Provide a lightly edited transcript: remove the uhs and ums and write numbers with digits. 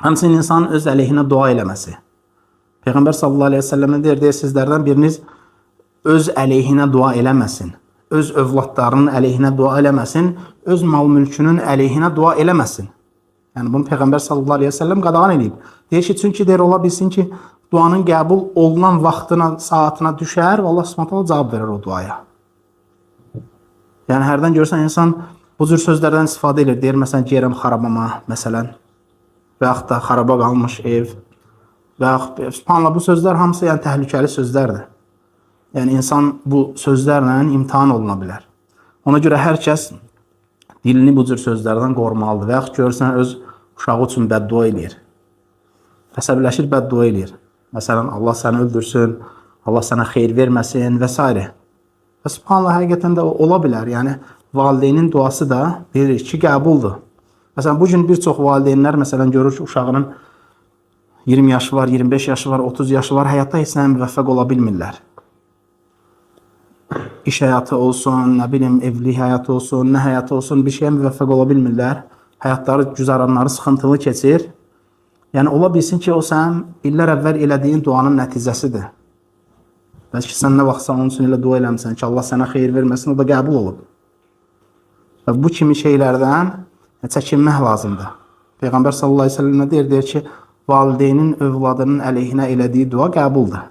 Həmçinin insanın öz əleyhinə dua eləməsi. Peyğəmbər sallallahu əleyhi və səlləm deyir, sizlərdən biriniz öz əleyhinə dua eləməsin. Öz övladlarının əleyhinə dua eləməsin, öz mal-mülkünün əleyhinə dua eləməsin. Yəni bunu Peyğəmbər sallallahu əleyhi və səlləm qadağan edib. Deyir ki, çünki deyir ola bilsin ki, duanın qəbul olunan vaxtına, saatına düşər və Allah Subhanahu taala cavab verər o duaya. Yəni hərdən görsən insan bu cür sözlərdən istifadə edir. Deyir məsələn yerəm xarabama, məsələn, və yaxud da xaraba qalmış ev və yaxud subhanallah bu sözlər hamısı yəni təhlükəli sözlərdir. Yəni insan bu sözlərlə imtahan oluna bilər. Ona görə hər kəs dilini bu cür sözlərdən qorumalıdır və yaxud görürsən öz uşağı üçün bəddua edir. Əsəbləşir, bəddua edir. Məsələn, Allah səni öldürsün, Allah sənə xeyir verməsin və s. Və subhanallah, həqiqətən də ola bilər. Yəni, valideynin duası da bilirik ki, qəbuldur. Məsələn, bugün bir çox valideynlər, məsələn, görür ki, uşağının 20 yaşı var, 25 yaşı var, 30 yaşı var, həyatda heç nəyə müvəffəq ola bilmirlər. İş həyatı olsun, nə bilim, evlilik həyatı olsun, nə həyatı olsun, bir şeyə müvəffəq ola bilmirlər. Həyatları, güzaranları sıxıntılı keçir. Yəni, ola bilsin ki, o sən illər əvvəl elədiyin duanın nəticəsidir. Bəlkə sən nə vaxtsa onun üçün elə dua eləmişsən ki, Allah sənə xeyir verməsin, o da qəbul olub. Və bu kimi şeylərdən çəkinmək lazımdır. Peyğəmbər sallallahu əleyhi və səlləm deyir ki, valideynin övladının əleyhinə elədiyi dua qəbuldur.